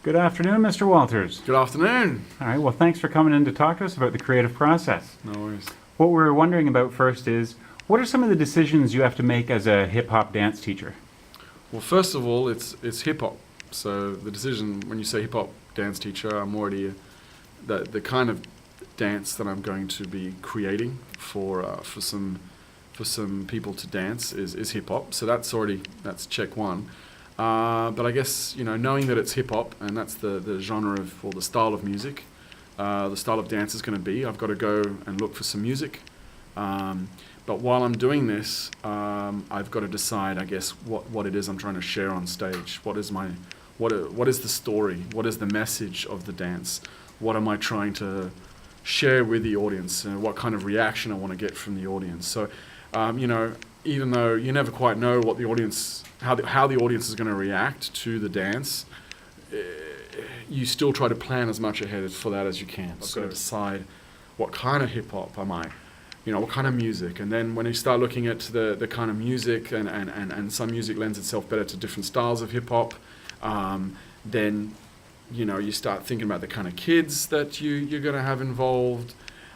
Good afternoon, Mr. Walters. Good afternoon. All right, well, thanks for coming in to talk to us about the creative process. No worries. What we're wondering about first is, what are some of the decisions you have to make as a hip-hop dance teacher? Well, first of all, it's hip hop. So the decision when you say hip hop dance teacher, I'm already the kind of dance that I'm going to be creating for some people to dance is hip hop. So that's check one. But I guess knowing that it's hip hop and that's the genre of or the style of music, the style of dance is going to be. I've got to go and look for some music. But while I'm doing this, I've got to decide, I guess, what it is I'm trying to share on stage. What is the story? What is the message of the dance? What am I trying to share with the audience? And what kind of reaction I want to get from the audience? So, even though you never quite know what the audience, how the audience is going to react to the dance, you still try to plan as much ahead for that as you can. I've got to decide what kind of hip hop am I, what kind of music. And then when you start looking at the kind of music and some music lends itself better to different styles of hip hop, then you start thinking about the kind of kids that you're going to have involved.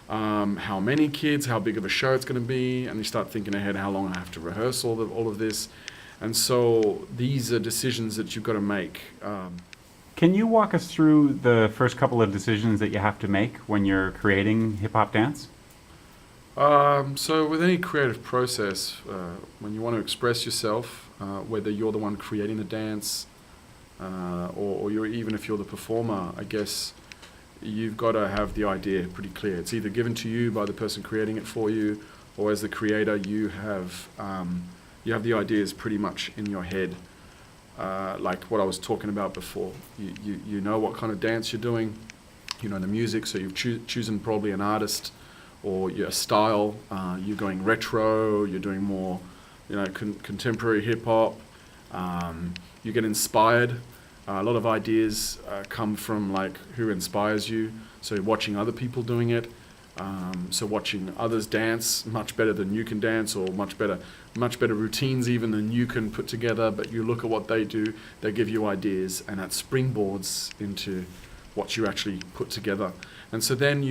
How many kids, how big of a show it's going to be, and you start thinking ahead how long I have to rehearse all of this. And so these are decisions that you've got to make. Can you walk us through the first couple of decisions that you have to make when you're creating hip-hop dance? So with any creative process, when you want to express yourself, whether you're the one creating the dance, or even if you're the performer, I guess you've got to have the idea pretty clear. It's either given to you by the person creating it for you, or as the creator, you have the ideas pretty much in your head, like what I was talking about before. You know what kind of dance you're doing, you know the music, so you've chosen probably an artist or your style. You're going retro, you're doing more, contemporary hip hop. You get inspired. A lot of ideas come from who inspires you. So you're watching other people doing it. So watching others dance much better than you can dance, or much better routines even than you can put together. But you look at what they do, they give you ideas, and that springboards into what you actually put together. And so then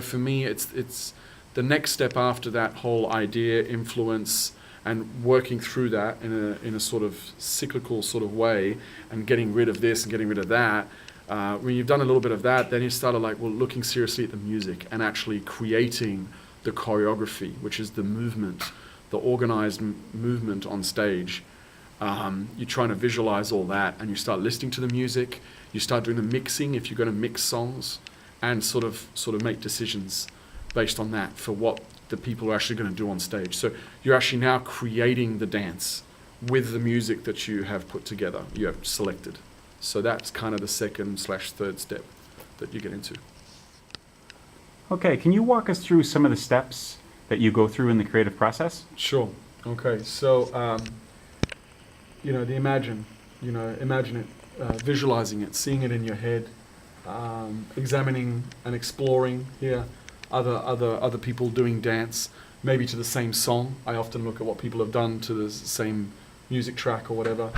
for me, it's the next step after that whole idea, influence, and working through that in a sort of cyclical sort of way, and getting rid of this and getting rid of that. When you've done a little bit of that, then you started looking seriously at the music and actually creating the choreography, which is the movement, the organized movement on stage. You're trying to visualize all that, and you start listening to the music. You start doing the mixing if you're going to mix songs, and sort of make decisions based on that for what the people are actually going to do on stage. So you're actually now creating the dance with the music that you have put together, you have selected. So that's kind of the second/third step that you get into. Okay, can you walk us through some of the steps that you go through in the creative process? Sure. Okay, so the imagine it, visualizing it, seeing it in your head, examining and exploring here other people doing dance, maybe to the same song. I often look at what people have done to the same music track or whatever,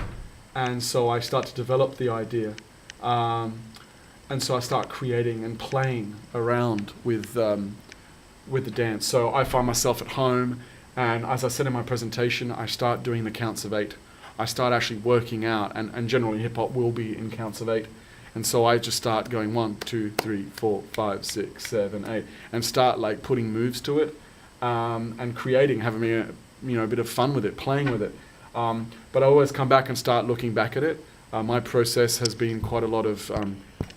and so I start to develop the idea, and so I start creating and playing around with the dance. So I find myself at home, and as I said in my presentation, I start doing the counts of 8. I start actually working out, and generally hip hop will be in counts of 8. And so I just start going 1, 2, 3, 4, 5, 6, 7, 8, and start putting moves to it, and creating, having a bit of fun with it, playing with it. But I always come back and start looking back at it. My process has been quite a lot of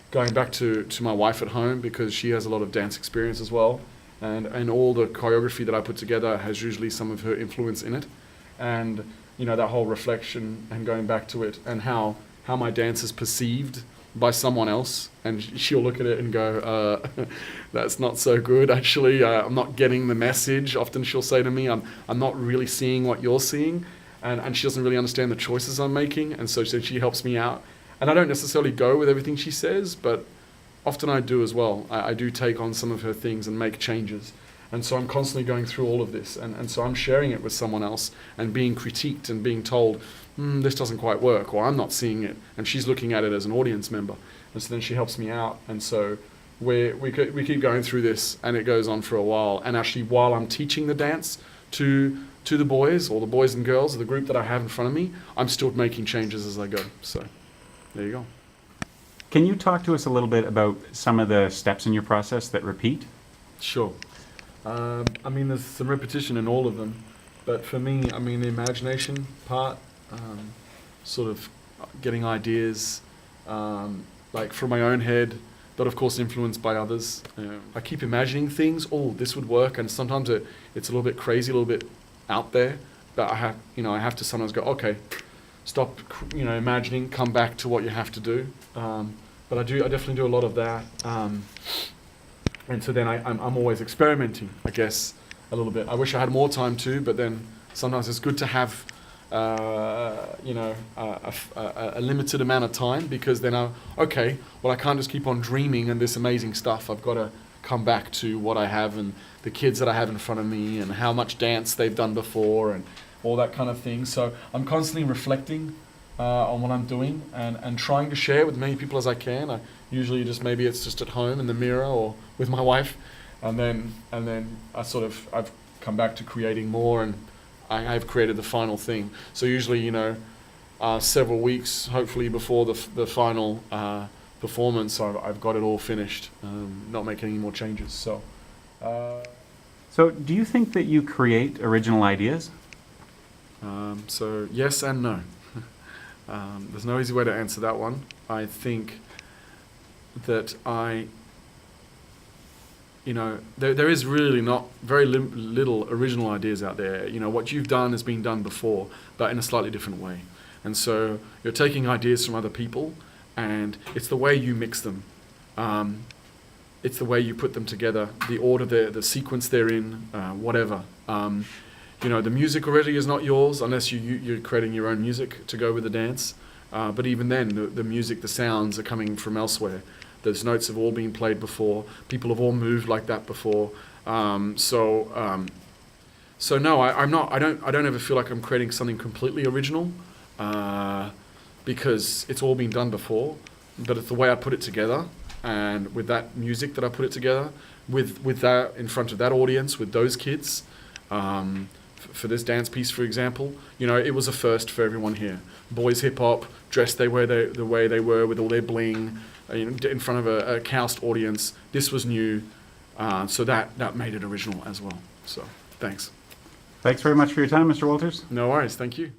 going back to my wife at home, because she has a lot of dance experience as well, and all the choreography that I put together has usually some of her influence in it, and that whole reflection and going back to it, and how my dance is perceived by someone else, and she'll look at it and go, that's not so good actually, I'm not getting the message. Often she'll say to me, I'm not really seeing what you're seeing, and she doesn't really understand the choices I'm making, and so she helps me out. And I don't necessarily go with everything she says, but often I do as well. I do take on some of her things and make changes. And so I'm constantly going through all of this, and so I'm sharing it with someone else and being critiqued and being told, this doesn't quite work, or I'm not seeing it, and she's looking at it as an audience member, and so then she helps me out, and so we keep going through this, and it goes on for a while. And actually, while I'm teaching the dance to the boys, or the boys and girls, or the group that I have in front of me, I'm still making changes as I go. So there you go. Can you talk to us a little bit about some of the steps in your process that repeat? Sure. I mean, there's some repetition in all of them, but for me, I mean, the imagination part, sort of getting ideas, like from my own head, but of course influenced by others. I keep imagining things. Oh, this would work, and sometimes it's a little bit crazy, a little bit out there. But I have to sometimes go, okay, stop, imagining, come back to what you have to do. But I definitely do a lot of that. And so then I'm always experimenting, I guess, a little bit. I wish I had more time too, but then sometimes it's good to have, a limited amount of time, because then I can't just keep on dreaming and this amazing stuff. I've got to come back to what I have and the kids that I have in front of me and how much dance they've done before and all that kind of thing. So I'm constantly reflecting on what I'm doing and trying to share with as many people as I can. I usually maybe it's just at home in the mirror or with my wife, and then I've come back to creating more, and I've created the final thing. So usually, several weeks, hopefully before the final performance, I've got it all finished, not making any more changes. So do you think that you create original ideas? So yes and no. There's no easy way to answer that one. I think that there is really not very little original ideas out there. What you've done has been done before, but in a slightly different way. And so you're taking ideas from other people, and it's the way you mix them. It's the way you put them together, the order, the sequence they're in, whatever. The music already is not yours unless you're creating your own music to go with the dance. But even then, the music, the sounds are coming from elsewhere. Those notes have all been played before. People have all moved like that before. So no, I'm not. I don't ever feel like I'm creating something completely original, because it's all been done before. But it's the way I put it together, and with that music that I put it together, with that in front of that audience, with those kids. For this dance piece, for example, it was a first for everyone here. Boys hip hop, dressed the way they were with all their bling, in front of a cowsed audience. This was new, so that made it original as well. So thanks. Thanks very much for your time, Mr. Walters. No worries. Thank you.